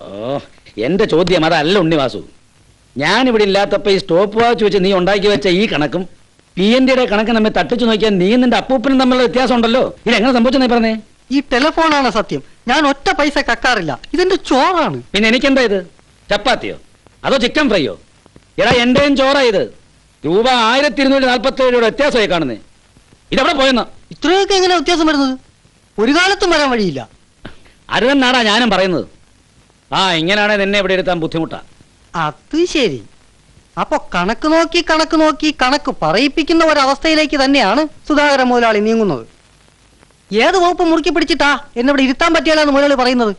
ഓ, എന്റെ ചോദ്യം അതല്ല ഉണ്ണിവാസു. ഞാനിവിടെ ഇല്ലാത്തപ്പോ ഈ സ്റ്റോപ്പ് വാച്ച് വെച്ച് നീ ഉണ്ടാക്കി വെച്ച ഈ കണക്കും PND കണക്ക് നമ്മെ തട്ടിച്ചു നോക്കിയാൽ നീ നിന്റെ അപ്പൂപ്പനും തമ്മിലുള്ള വ്യത്യാസം ഉണ്ടല്ലോ. ഇതെങ്ങനെ സംഭവിച്ചെന്നേ പറഞ്ഞേ? ഈ ടെലിഫോണാണ് സത്യം. ഞാൻ ഒറ്റ പൈസ കക്കാറില്ല. ഇതെന്റെ ചോറാണ്. പിന്നെ എനിക്കെന്താ ഇത്? ചപ്പാത്തിയോ അതോ ചിക്കൻ ഫ്രൈയോ? എടാ എന്റെയും ചോറാ ഇത്. രൂപ 1247 വ്യത്യാസമായി കാണുന്നേ. ഇതെവിടെ പോയെന്നാ? ഇത്രയൊക്കെ എങ്ങനെ വ്യത്യാസം വരുന്നത്? ഒരു കാലത്തും വരാൻ വഴിയില്ല. അരുതെന്നാടാ ഞാനും പറയുന്നത്. ഇങ്ങനെയാണെ നിന്നെ ഇവിടെ ഇരുത്താൻ ബുദ്ധിമുട്ടാ. അത് ശരി. അപ്പൊ കണക്ക് നോക്കി കണക്ക് പറയിപ്പിക്കുന്ന ഒരവസ്ഥയിലേക്ക് തന്നെയാണ് സുധാകരൻ മുതലാളി നീങ്ങുന്നത്. ഏത് വകുപ്പ് മുറുക്കി പിടിച്ചിട്ടാ എന്നിവിടെ ഇരുത്താൻ പറ്റിയാലെന്ന് മുതലാളി പറയുന്നത്?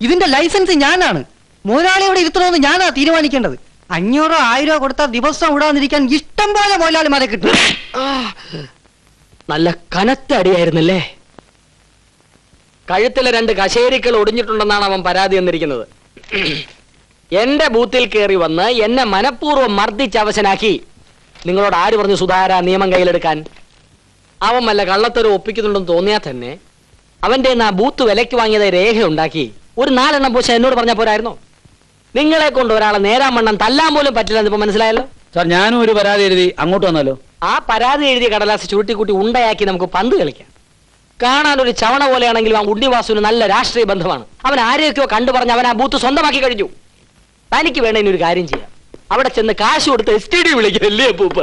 ഇതിന്റെ ലൈസൻസ് ഞാനാണ്. മുതലാളി ഇവിടെ ഇരുത്തണമെന്ന് ഞാനാ തീരുമാനിക്കേണ്ടത്. 500 1000 കൊടുത്താൽ ദിവസം വിടാതിരിക്കാൻ ഇഷ്ടം പോലെ മുതലാളിമാരെ കിട്ടും. നല്ല കനത്ത അടിയായിരുന്നല്ലേ? കഴുത്തിലെ 2 കശേരികൾ ഒടിഞ്ഞിട്ടുണ്ടെന്നാണ് അവൻ പരാതി എന്നിരിക്കുന്നത്. എന്റെ ബൂത്തിൽ കയറി വന്ന് എന്നെ മനഃപൂർവ്വം മർദ്ദിച്ച് അവശനാക്കി. നിങ്ങളോട് ആര് പറഞ്ഞു സുധാകര നിയമം കയ്യിലെടുക്കാൻ? അവൻ വല്ല കള്ളത്തരം ഒപ്പിക്കുന്നുണ്ടെന്ന് തോന്നിയാൽ തന്നെ അവന്റെ ആ ബൂത്ത് വിലയ്ക്ക് വാങ്ങിയതായി രേഖ ഉണ്ടാക്കി ഒരു 4 എണ്ണം പൂശ എന്നോട് പറഞ്ഞാൽ പോരായിരുന്നോ? നിങ്ങളെ കൊണ്ട് ഒരാളെ നേരാമണ്ണം തല്ലാൻ പോലും പറ്റില്ല. ഇപ്പൊ മനസ്സിലായല്ലോ സാർ. ഞാനും ഒരു പരാതി എഴുതി അങ്ങോട്ട് വന്നാലോ? ആ പരാതി എഴുതിയ കടലാസ് ചുരുട്ടിക്കൂട്ടി ഉണ്ടയാക്കി നമുക്ക് പന്ത് കളിക്കാം. കാണാൻ ഒരു ചവണ പോലെയാണെങ്കിലും ആ ഉണ്ണിവാസുവിന് നല്ല രാഷ്ട്രീയ ബന്ധമാണ്. അവൻ ആരെയൊക്കെയോ കണ്ടു പറഞ്ഞ് അവൻ ആ ബൂത്ത് സ്വന്തമാക്കി കഴിഞ്ഞു. തനിക്ക് വേണ്ട ഇനി ഒരു കാര്യം ചെയ്യാം. അവിടെ ചെന്ന് കാശ് കൊടുത്ത് STD വിളിക്കല്ലേ അപ്പൂപ്പ?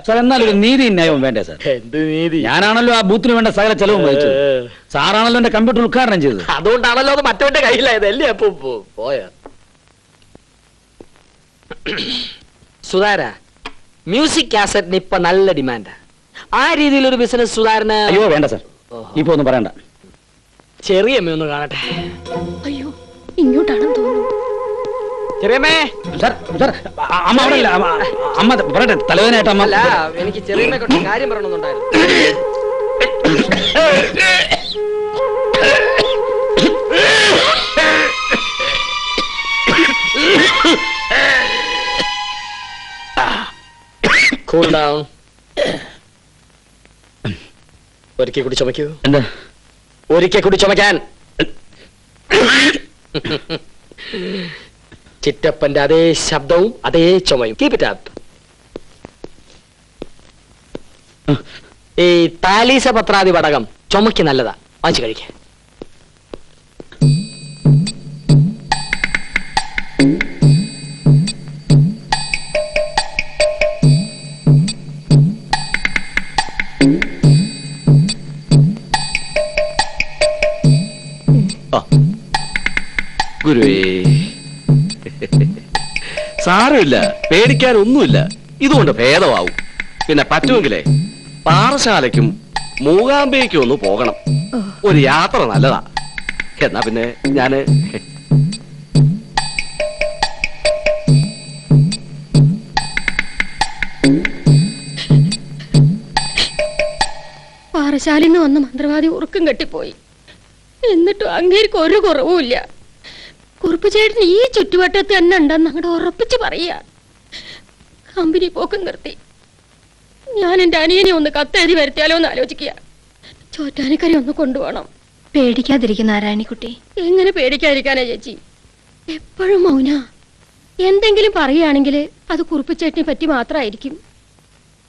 സാർ എന്നാലും ഒരു നീതി ന്യായവും വേണ്ടേ സാർ? എന്ത് നീതി? ഞാനാണല്ലോ ആ ബൂത്തിന് വേണ്ട സകല ചെലവും വഹിച്ചത്. സാറാണല്ലോ എന്റെ കമ്പ്യൂട്ടർ ഉദ്ഘാടനം ചെയ്തത്. അതുകൊണ്ടാണല്ലോ അത് മറ്റവന്റെ കയ്യിലായത് അല്ലേ അപ്പൂപ്പ? പോയ സുധാര, മ്യൂസിക് കാസറ്റിന് ഇപ്പൊ നല്ല ഡിമാൻഡാ. ആ രീതിയിലൊരു ബിസിനസ് സുധാരന്? അയ്യോ വേണ്ട സാർ, ഇപ്പൊ ഒന്നും പറയണ്ട. ചെറിയ ഒന്ന് കാണട്ടെ. അയ്യോ ഇങ്ങോട്ടാണെന്ന് തോന്നുന്നു. ചെറിയമ്മേ. അമ്മ അവിടെ ഇല്ല. അമ്മ പറയട്ടെ, തലവേദനയായിട്ട് അമ്മ. അല്ല, എനിക്ക് ചെറിയമ്മയെ കൊണ്ട് കാര്യം പറയണമെന്നുണ്ടായിരുന്നു. Cool down. ഒരിക്കൽ കൂടി ചുമക്കൂ. എന്താ? ഒരിക്കൽ കൂടി ചുമക്കാൻ. ചിറ്റപ്പന്റെ അതേ ശബ്ദവും അതേ ചുമയും. Keep it up. ഈ താലീസ പത്രാതി വടകം ചുമക്ക് നല്ലതാ, വാങ്ങിച്ചു കഴിക്ക. ഗുരുവേ, സാരമില്ല, പേടിക്കാനൊന്നുമില്ല. ഇതുകൊണ്ട് ഭേദമാവും. പിന്നെ പറ്റുമെങ്കിലേ പാറശാലയ്ക്കും മൂകാംബയ്ക്കും ഒന്ന് പോകണം. ഒരു യാത്ര നല്ലതാ. എന്നാ പിന്നെ ഞാന് പാറശാലിന്ന് വന്ന മന്ത്രവാദി ഉറക്കം കെട്ടിപ്പോയി. എന്നിട്ടും അങ്ങേർക്ക് ഒരു കുറവുമില്ല. കുറുപ്പ് ചേട്ടൻ ഈ ചുറ്റുവട്ടത്ത് തന്നെ ഉണ്ടെന്ന് അങ്ങോട്ട് ഉറപ്പിച്ച് പറയാ. കമ്പനി പോക്കും നിർത്തി. ഞാൻ എന്റെ അനിയനെ ഒന്ന് കത്തെഴുതി വരുത്തിയാലോ എന്ന് ആലോചിക്കുക. ചോറ്റാനിക്കരി ഒന്ന് കൊണ്ടുപോകണം. പേടിക്കാതിരിക്കുന്ന നാരായണിക്കുട്ടി. എങ്ങനെ പേടിക്കാതിരിക്കാനാ ചേച്ചി? എപ്പോഴും മൗന. എന്തെങ്കിലും പറയുകയാണെങ്കിൽ അത് കുറുപ്പിച്ചേട്ടിനെ പറ്റി മാത്രമായിരിക്കും.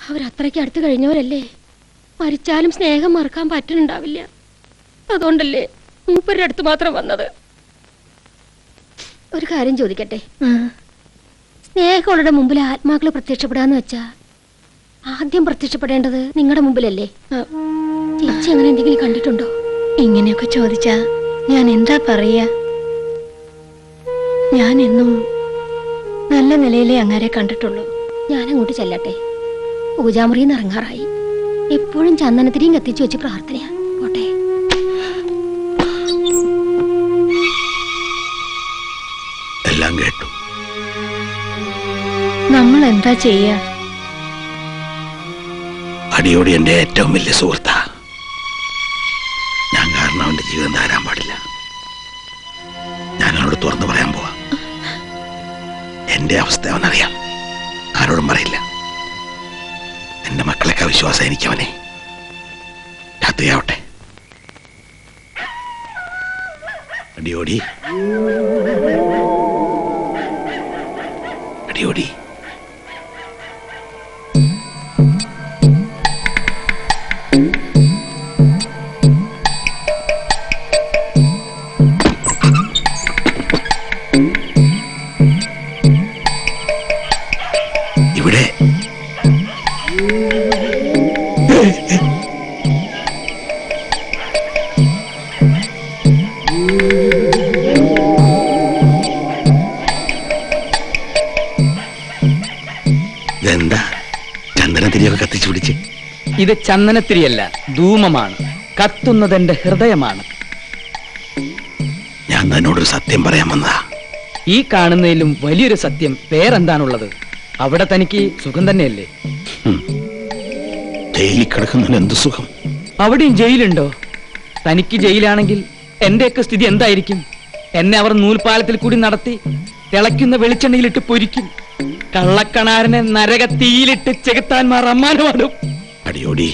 അവരത്രയ്ക്ക് അടുത്ത് കഴിഞ്ഞവരല്ലേ. മരിച്ചാലും സ്നേഹം മറക്കാൻ പറ്റുന്നുണ്ടാവില്ല. അതുകൊണ്ടല്ലേ മൂപ്പരുടെ അടുത്ത് മാത്രം വന്നത്. ഒരു കാര്യം ചോദിക്കട്ടെ? സ്നേഹമുള്ള മുമ്പിൽ ആത്മാക്കൾ പ്രത്യക്ഷപ്പെടാന്ന് വെച്ചാ ആദ്യം പ്രത്യക്ഷപ്പെടേണ്ടത് നിങ്ങളുടെ മുമ്പിലല്ലേ? ചേച്ചി അങ്ങനെ എന്തെങ്കിലും കണ്ടിട്ടുണ്ടോ? ഇങ്ങനെയൊക്കെ ചോദിച്ചാ ഞാൻ എന്താ പറയാ? ഞാൻ എന്നും നല്ല നിലയിലേ അങ്ങാരെ കണ്ടിട്ടുള്ളൂ. ഞാനങ്ങോട്ട് ചെല്ലട്ടെ? പൂജാമുറിന്ന് ഇറങ്ങാറായി. എപ്പോഴും ചന്ദനത്തിരിയും കത്തിച്ചു വെച്ച് പ്രാർത്ഥനയാ. പോട്ടെ. എല്ലാം കേട്ടു. നമ്മൾ എന്താ ചെയ്യാ? അടിയോടി എന്റെ ഏറ്റവും വലിയ സുഹൃത്താ. ഞാൻ കാരണം അവന്റെ ജീവിതം തരാൻ പാടില്ല. ഞാൻ അവനോട് തുറന്നു പറയാൻ പോവാ. എന്റെ അവസ്ഥ അവനറിയാം. ആരോടും പറയില്ല. എന്റെ മക്കളൊക്കെ വിശ്വാസം എനിക്കവനെ. രാത്രിയാവട്ടെ. അടിയോടി. അടിയോടി. ഇവിടെ ഇതെന്താ ചന്ദനത്തിരിയൊക്കെ കത്തിച്ചു പിടിച്ച്? ഇത് ചന്ദനത്തിരിയല്ല, ധൂമമാണ്. കത്തുന്നത് എന്റെ ഹൃദയമാണ്. ഞാൻ തന്നോടൊരു സത്യം പറയാൻ വന്നതാ. ഈ കാണുന്നതിലും വലിയൊരു സത്യം വേറെന്താണുള്ളത്? അവിടെ തനിക്ക് സുഖം തന്നെയല്ലേ? ജയിലിൽ കിടക്കുന്നതിന് എന്ത് സുഖം? അവിടെയും ജയിലുണ്ടോ? തനിക്ക് ജയിലാണെങ്കിൽ എന്റെയൊക്കെ സ്ഥിതി എന്തായിരിക്കും? എന്നെ അവർ നൂൽപാലത്തിൽ കൂടി നടത്തി തിളയ്ക്കുന്ന വെളിച്ചെണ്ണയിലിട്ട് പൊരിക്കും. കള്ളക്കണാരനെ നരകത്തീയിലിട്ട് ചെകുത്താൻമാർ അമ്മാനമാടും. അടിയോടി,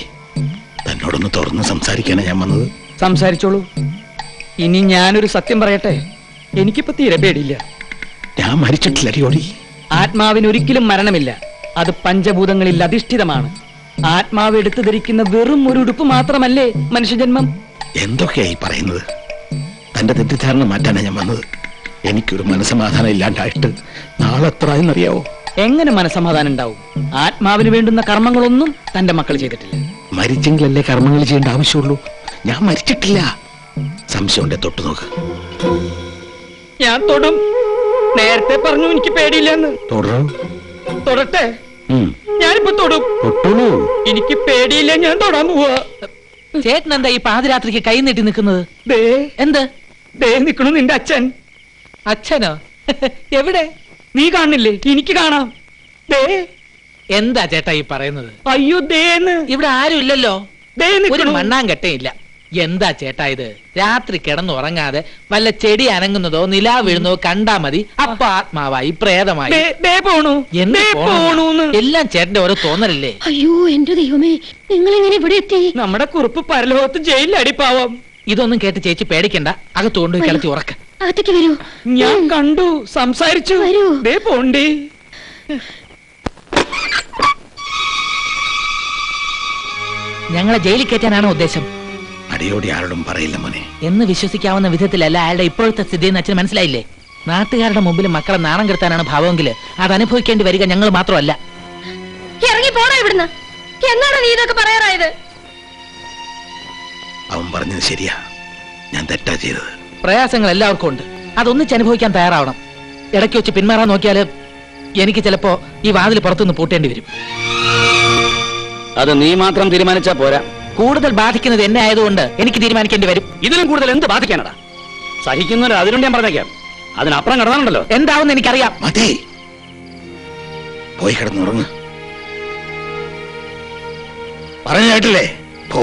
തന്നോടൊന്ന് തുറന്ന് സംസാരിക്കാനാ ഞാൻ വന്നത്. സംസാരിച്ചോളൂ. ഇനി ഞാനൊരു സത്യം പറയട്ടെ, എനിക്കിപ്പോ തീരെ പേടിയില്ല. ഞാൻ മരിച്ചിട്ടില്ല അടിയോടി. ആത്മാവിന് ഒരിക്കലും മരണമില്ല. അത് പഞ്ചഭൂതങ്ങളിൽ അധിഷ്ഠിതമാണ്. ആത്മാവ് എടുത്തു ധരിക്കുന്ന വെറും ഒരു ഉടുപ്പ് മാത്രമല്ലേ മനുഷ്യജന്മം? എന്തൊക്കെയായി പറയുന്നത്? തന്റെ തെറ്റിദ്ധാരണ മാറ്റാനാ ഞാൻ വന്നത്. എനിക്കൊരു മനസ്സമാധാനം ഇല്ലാണ്ടായിട്ട് നാളെ എത്രയെന്നറിയാവോ? എങ്ങനെ മനസ്സമാധാനം ഉണ്ടാവും? ആത്മാവിന് വേണ്ടുന്ന കർമ്മങ്ങളൊന്നും തന്റെ മക്കൾ ചെയ്തിട്ടില്ല. മരിച്ചെങ്കിലല്ലേ കർമ്മങ്ങൾ ചെയ്യേണ്ട ആവശ്യമുള്ളൂ. ഞാൻ മരിച്ചിട്ടില്ല. സംശയമുണ്ടെ തൊട്ടു നോക്ക്. ഞാൻ തൊടും. നേരത്തെ പറഞ്ഞു എനിക്ക് പേടിയില്ലെന്ന്. തുടരും. തൊടട്ടെ? ഞാനിപ്പോ തൊടും. തൊട്ടോളൂ. എനിക്ക് പേടിയില്ല, ഞാൻ തൊടാൻ പോവാ. ചേട്ടൻ എന്താ ഈ പാതിരാത്രിക്ക് കൈ നീട്ടി നിൽക്കുന്നത്? ദേ എന്ത്? ദേ നിക്കണു നിന്റെ അച്ഛൻ. അച്ഛനോ? എവിടെ? നീ കാണില്ലേ? എനിക്ക് കാണാം. ദേ. എന്താ ചേട്ടാ ഈ പറയുന്നത്? അയ്യോ ദേന്ന്. ഇവിടെ ആരും ഇല്ലല്ലോ. ദേ ഒരു നിക്കണു. മണ്ണാങ്കട്ടയില്ല. എന്താ ചേട്ടാ ഇത്? രാത്രി കിടന്നുറങ്ങാതെ വല്ല ചെടി അനങ്ങുന്നതോ നിലാ വീഴുന്നതോ കണ്ടാ മതി, അപ്പൊ ആത്മാവായി പ്രേതമായി. ദേ പോണു. എന്ത് ദേ പോണെന്നാ? പോണൂന്ന്. എല്ലാം ചേട്ടന്റെ ഓരോ തോന്നലല്ലേ? അയ്യോ എന്റെ ദൈവമേ, നിങ്ങൾ എങ്ങനെ ഇവിടെ എത്തി? നമ്മുടെ കുറുപ്പ് പരലോകത്ത് ജയിലിൽ അടിപ്പാവാം. ഇതൊന്നും കേട്ട് ചേച്ചി പേടിക്കണ്ട. അകത്ത് കൊണ്ടുപോയി കിടത്തി ഉറക്ക. അകത്തേക്ക് വരൂ. ഞാൻ കണ്ടു, സംസാരിച്ചു. വരൂ. ദേ പോണ്ടേ. ഞങ്ങളെ ജയിലിൽ കയറ്റാനാണോ ഉദ്ദേശം? അടിയോടി ആരോടും പറയില്ല മോനെ. എന്ന് വിശ്വസിക്കാവുന്ന വിധത്തിലല്ല അയാളുടെ ഇപ്പോഴത്തെ സ്ഥിതി എന്ന് അച്ഛന് മനസ്സിലായില്ലേ? നാട്ടുകാരുടെ മുമ്പിൽ മക്കളെ നാണം കെടുത്താനാണ് ഭാവമെങ്കിൽ അത് അനുഭവിക്കേണ്ടി വരിക ഞങ്ങൾ മാത്രമല്ല. ഇറങ്ങി പോടാ ഇവിടുന്ന്. എന്നാണ് നീ ഇതൊക്കെ പറയാറായത്? അവൻ പറഞ്ഞത് ശരിയാ. ഞാൻ തെറ്റാ ചെയ്തത്. പ്രയാസങ്ങൾ എല്ലാവർക്കും ഉണ്ട്. അതൊന്നിച്ച് അനുഭവിക്കാൻ തയ്യാറാവണം. ഇടയ്ക്ക് വെച്ച് പിന്മാറാൻ നോക്കിയാല് എനിക്ക് ചിലപ്പോ ഈ വാതിൽ പുറത്തുനിന്ന് പൂട്ടേണ്ടി വരും. അത് നീ മാത്രം തീരുമാനിച്ചാ പോരാ. കൂടുതൽ ബാധിക്കുന്നത് എന്നെ ആയതുകൊണ്ട് എനിക്ക് തീരുമാനിക്കേണ്ടി വരും. ഇതിലും കൂടുതൽ എന്ത് ബാധിക്കാനടാ? സഹിക്കുന്നവര് അതിനുണ്ട് ഞാൻ പറഞ്ഞേക്കാം. അതിനപ്പുറം കിടന്നാണല്ലോ. എന്താവുന്ന എനിക്കറിയാം. മതി, പോയി കിടന്നുറങ്ങ്. പറഞ്ഞ കേട്ടില്ലേ? പോ.